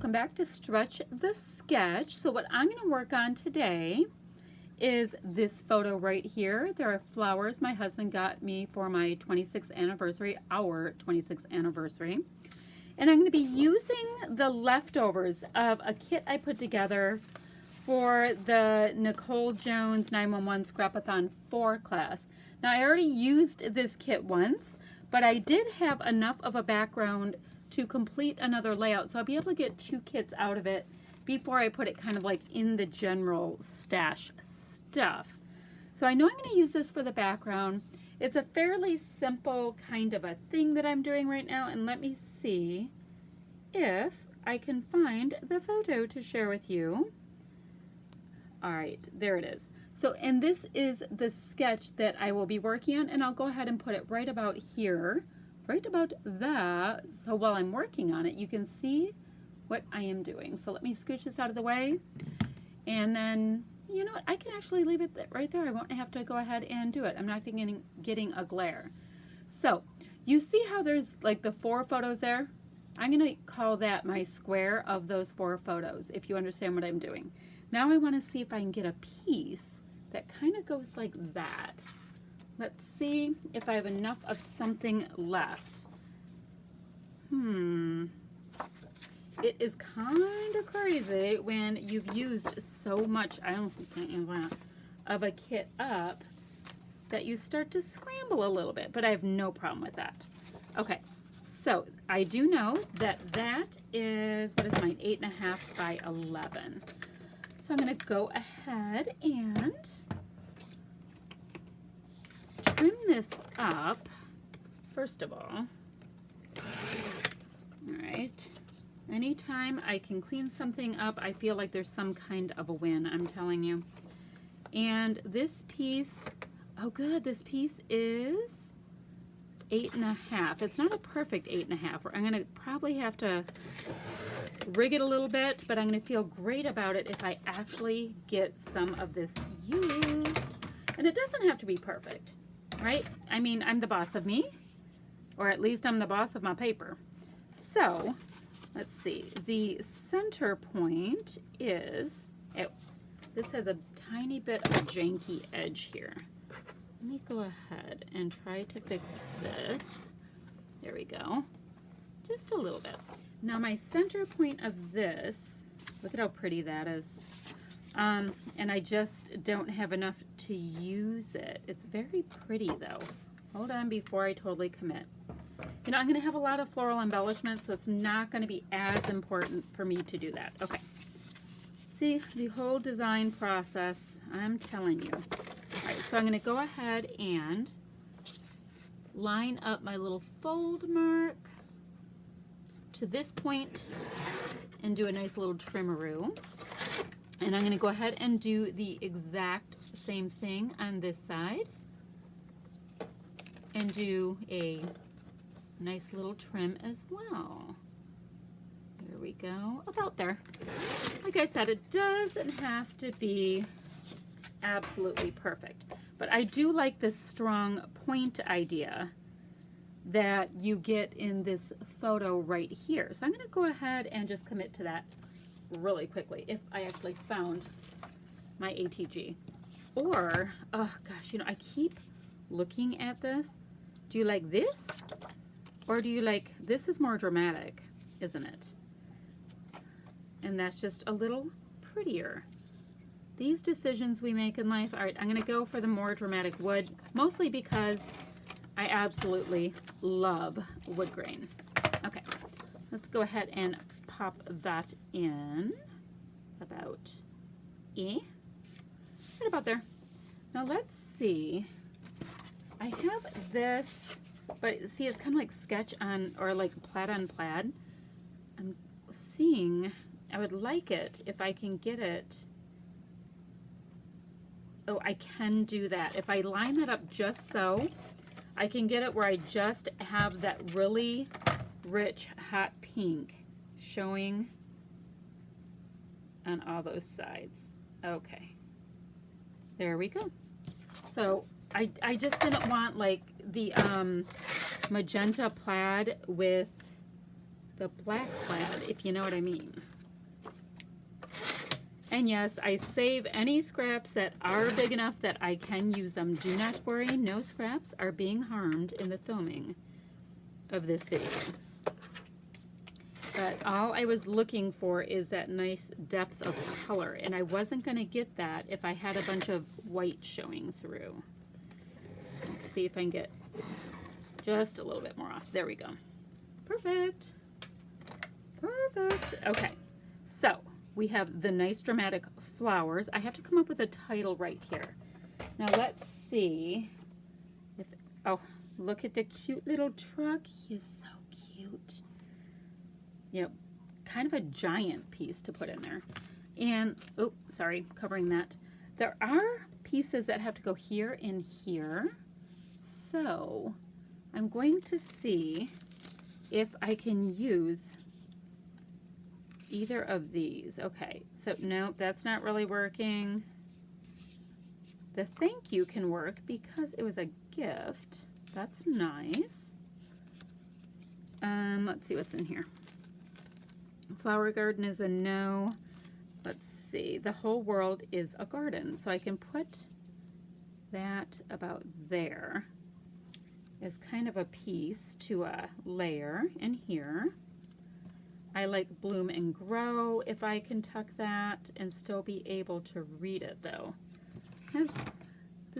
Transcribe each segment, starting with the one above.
welcome back to Stretch the Sketch. So what I'm going to work on today is this photo right here. There are flowers my husband got me for my 26th anniversary, our 26th anniversary. And I'm going to be using the leftovers of a kit I put together for the Nicole Jones 911 Scrap-a-thon 4 class. Now I already used this kit once, but I did have enough of a background to complete another layout, so I'll be able to get 2 kits out of it before I put it kind of like in the general stash stuff. So I know I'm going to use this for the background. It's a fairly simple kind of a thing that I'm doing right now, and let me see if I can find the photo to share with you. All right, there it is. So, and this is the sketch that I will be working on, and I'll go ahead and put it right about here, right about that. So while I'm working on it, you can see what I am doing. So let me scooch this out of the way, and then, you know what, I can actually leave it right there. I won't have to go ahead and do it. I'm not getting a glare. So you see how there's like the 4 photos there? I'm going to call that my square of those 4 photos, if you understand what I'm doing. Now I want to see if I can get a piece that kind of goes like that. Let's see if I have enough of something left. It is kind of crazy when you've used so much, I don't think of a kit up that you start to scramble a little bit, but I have no problem with that. Okay, so I do know that that is, what is mine, 8.5 by 11. So I'm going to go ahead and trim this up, first of all. All right. Anytime I can clean something up, I feel like there's some kind of a win, I'm telling you. And this piece, oh good, this piece is 8.5. It's not a perfect 8.5. I'm going to probably have to rig it a little bit, but I'm going to feel great about it if I actually get some of this used. And it doesn't have to be perfect, right? I mean, I'm the boss of me, or at least I'm the boss of my paper. So let's see, the center point is, this has a tiny bit of a janky edge here. Let me go ahead and try to fix this. There we go. Just a little bit. Now my center point of this, look at how pretty that is. And I just don't have enough to use it. It's very pretty though. Hold on before I totally commit. You know, I'm going to have a lot of floral embellishments, so it's not going to be as important for me to do that. Okay. See, the whole design process, I'm telling you. All right, so I'm going to go ahead and line up my little fold mark to this point and do a nice little trimmeroo. And I'm going to go ahead and do the exact same thing on this side and do a nice little trim as well. There we go, about there. Like I said, it doesn't have to be absolutely perfect, but I do like this strong point idea that you get in this photo right here. So I'm going to go ahead and just commit to that really quickly if I actually found my ATG. Or, oh gosh, you know, I keep looking at this. Do you like this? Or do you like, this is more dramatic, isn't it? And that's just a little prettier. These decisions we make in life, all right, I'm going to go for the more dramatic wood, mostly because I absolutely love wood grain. Okay, let's go ahead and pop that in about right about there. Now let's see. I have this, but see, it's kind of like sketch on, or like plaid on plaid. I'm seeing, I would like it if I can get it. Oh, I can do that. If I line that up just so, I can get it where I just have that really rich hot pink showing on all those sides. Okay, there we go. So I just didn't want like the magenta plaid with the black plaid, if you know what I mean. And yes, I save any scraps that are big enough that I can use them. Do not worry, no scraps are being harmed in the filming of this video. But all I was looking for is that nice depth of color, and I wasn't going to get that if I had a bunch of white showing through. Let's see if I can get just a little bit more off. There we go. Perfect. Perfect. Okay, so we have the nice dramatic flowers. I have to come up with a title right here. Now let's see if, oh, look at the cute little truck. He is so cute. You know, kind of a giant piece to put in there. And, oh, sorry, covering that. There are pieces that have to go here and here. So I'm going to see if I can use either of these. Okay, so no, that's not really working. The thank you can work because it was a gift. That's nice. Let's see what's in here. Flower garden is a no. Let's see. The whole world is a garden. So I can put that about there as kind of a piece to a layer in here. I like bloom and grow if I can tuck that and still be able to read it though. This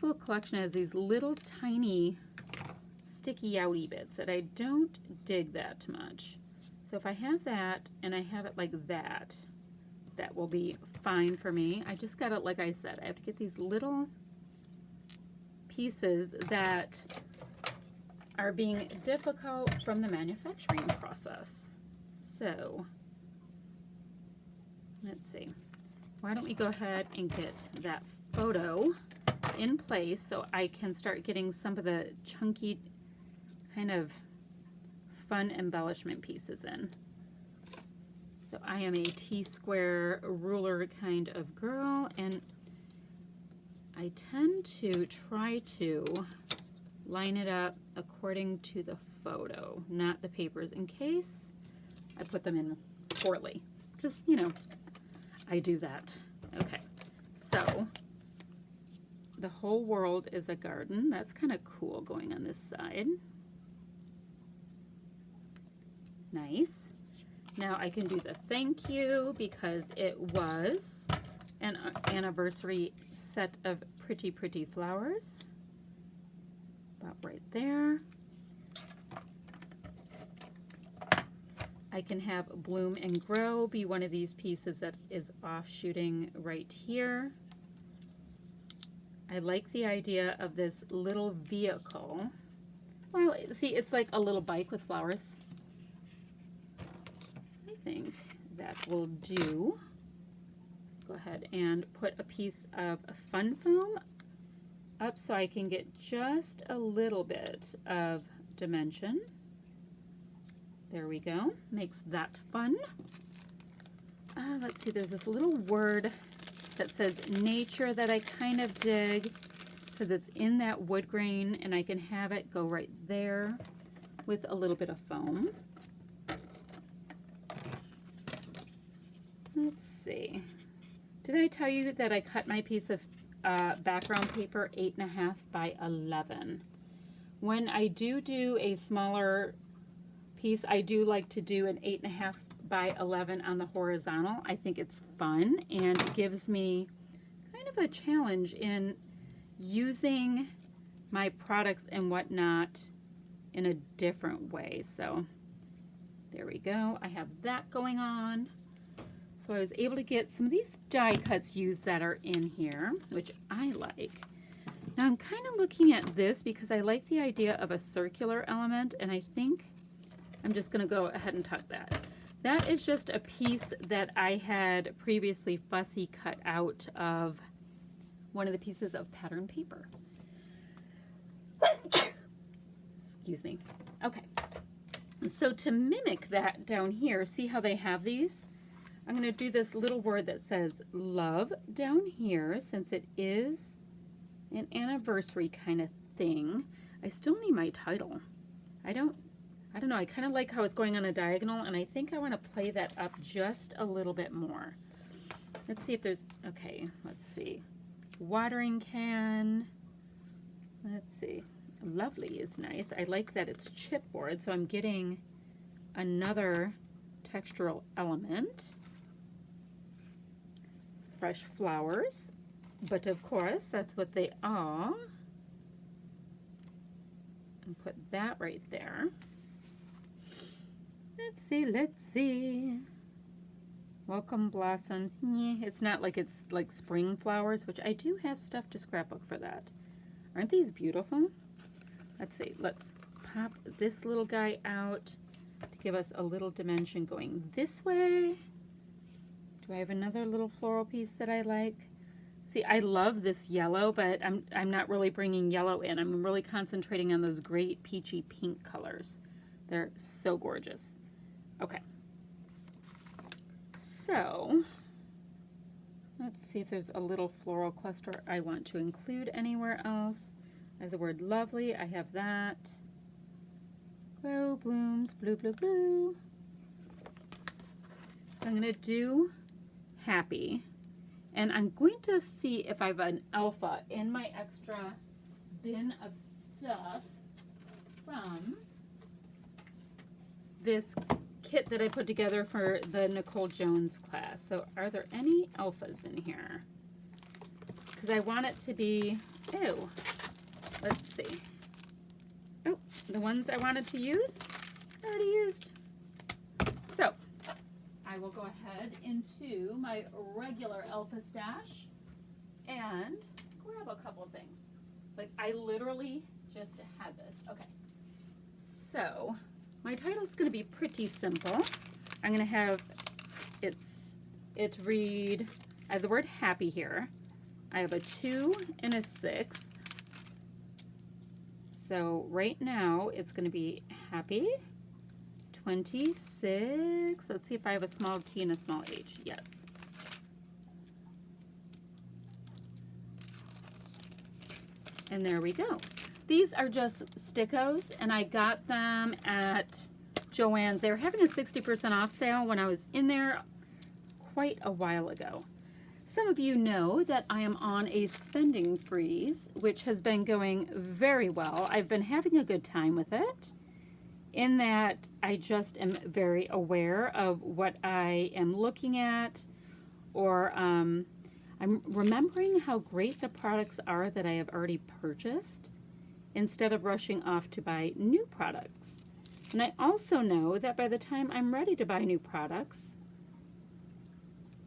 little collection has these little tiny sticky outy bits that I don't dig that much. So if I have that and I have it like that, that will be fine for me. I just got it, like I said, I have to get these little pieces that are being difficult from the manufacturing process. So let's see. Why don't we go ahead and get that photo in place so I can start getting some of the chunky kind of fun embellishment pieces in. So I am a T-square ruler kind of girl, and I tend to try to line it up according to the photo, not the papers, in case I put them in poorly, because, you know, I do that. Okay, so the whole world is a garden. That's kind of cool going on this side. Nice. Now I can do the thank you because it was an anniversary set of pretty, pretty flowers. About right there. I can have bloom and grow be one of these pieces that is offshooting right here. I like the idea of this little vehicle. Well, see, it's like a little bike with flowers. I think that will do. Go ahead and put a piece of fun foam up so I can get just a little bit of dimension. There we go. Makes that fun. Let's see, there's this little word that says nature that I kind of dig because it's in that wood grain, and I can have it go right there with a little bit of foam. Let's see. Did I tell you that I cut my piece of background paper 8.5 by 11? When I do a smaller piece, I do like to do an 8.5 by 11 on the horizontal. I think it's fun and it gives me kind of a challenge in using my products and whatnot in a different way. So there we go. I have that going on. So I was able to get some of these die cuts used that are in here, which I like. Now I'm kind of looking at this because I like the idea of a circular element, and I think I'm just going to go ahead and tuck that. That is just a piece that I had previously fussy cut out of one of the pieces of pattern paper. Excuse me. Okay. So to mimic that down here, see how they have these? I'm going to do this little word that says love down here, since it is an anniversary kind of thing. I still need my title. I don't know, I kind of like how it's going on a diagonal, and I think I want to play that up just a little bit more. Let's see if there's, okay, let's see. Watering can. Let's see. Lovely is nice. I like that it's chipboard, so I'm getting another textural element. Fresh flowers, but of course that's what they are. And put that right there. Let's see, let's see. Welcome blossoms. It's not like it's like spring flowers, which I do have stuff to scrapbook for that. Aren't these beautiful? Let's see, let's pop this little guy out to give us a little dimension going this way. Do I have another little floral piece that I like? See, I love this yellow, but I'm not really bringing yellow in. I'm really concentrating on those great peachy pink colors. They're so gorgeous. Okay. So, let's see if there's a little floral cluster I want to include anywhere else. I have the word lovely. I have that. Grow blooms, blue, blue, blue. So I'm going to do happy. And I'm going to see if I have an alpha in my extra bin of stuff from this kit that I put together for the Nicole Jones class. So are there any alphas in here? Because I want it to be, ew, let's see. Oh, the ones I wanted to use, I already used. So I will go ahead into my regular alpha stash and grab a couple of things. Like I literally just had this. Okay. So my title is going to be pretty simple. I'm going to have it read, I have the word happy here. I have a 2 and a 6. So right now it's going to be happy 26. Let's see if I have a small t and a small h. Yes. And there we go. These are just stickos, and I got them at Joann's. They were having a 60% off sale when I was in there quite a while ago. Some of you know that I am on a spending freeze, which has been going very well. I've been having a good time with it, in that I just am very aware of what I am looking at, or I'm remembering how great the products are that I have already purchased, instead of rushing off to buy new products. And I also know that by the time I'm ready to buy new products,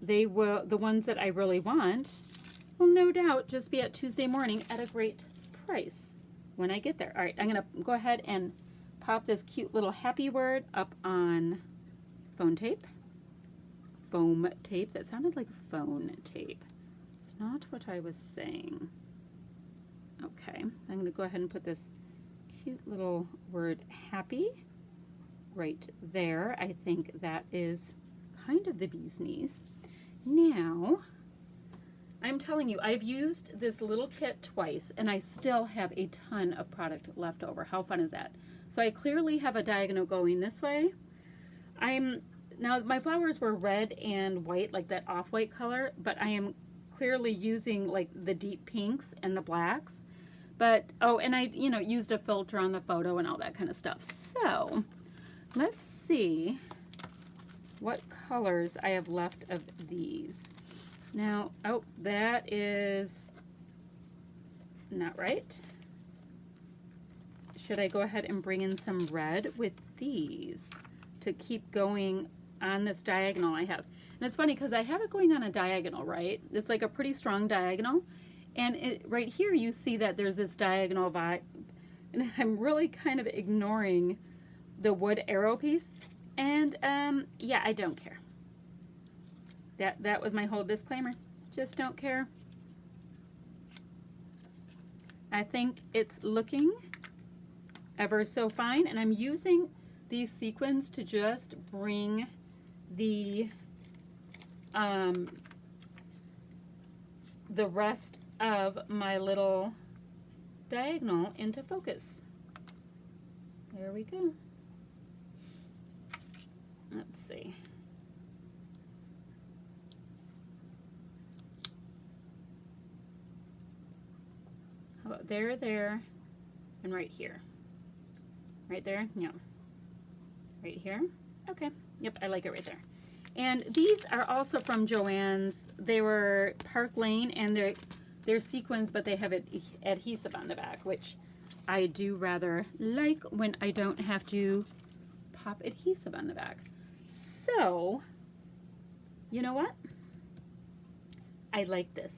the ones that I really want, will no doubt just be at Tuesday morning at a great price when I get there. All right, I'm gonna go ahead and pop this cute little happy word up on foam tape. Foam tape, that sounded like phone tape. It's not what I was saying. Okay, I'm going to go ahead and put this cute little word happy right there. I think that is kind of the bee's knees. Now, I'm telling you, I've used this little kit twice, and I still have a ton of product left over. How fun is that? So I clearly have a diagonal going this way. Now my flowers were red and white, like that off-white color, but I am clearly using like the deep pinks and the blacks. But, oh, and I, used a filter on the photo and all that kind of stuff. So, let's see what colors I have left of these. Now, oh, that is not right. Should I go ahead and bring in some red with these to keep going on this diagonal I have? And it's funny because I have it going on a diagonal, right? It's like a pretty strong diagonal. And right here you see that there's this diagonal vibe, and I'm really kind of ignoring the wood arrow piece. And yeah, I don't care. That was my whole disclaimer. Just don't care. I think it's looking ever so fine, and I'm using these sequins to just bring the rest of my little diagonal into focus. There we go. Let's see. there, and right here. Right there? Yeah. Right here? Okay. Yep, I like it right there. And these are also from Joann's. They were Park Lane, and they're sequins, but they have adhesive on the back, which I do rather like when I don't have to pop adhesive on the back. So, you know what? I like this.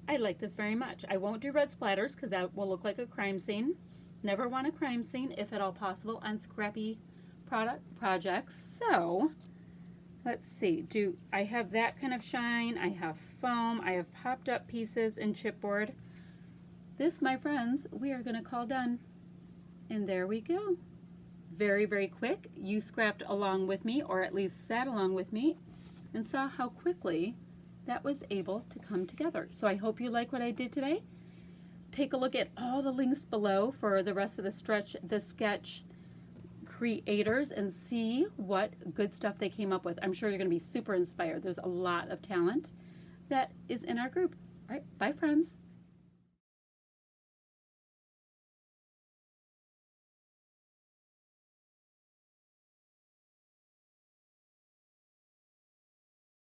I like this very much. I won't do red splatters because that will look like a crime scene. Never want a crime scene, if at all possible, on scrappy projects. So, let's see. I have that kind of shine? I have foam. I have popped up pieces in chipboard. This, my friends, we are going to call done. And there we go. Very, very quick. You scrapped along with me, or at least sat along with me, and saw how quickly that was able to come together. So I hope you like what I did today. Take a look at all the links below for the rest of the sketch creators and see what good stuff they came up with. I'm sure you're going to be super inspired. There's a lot of talent that is in our group. All right, bye friends.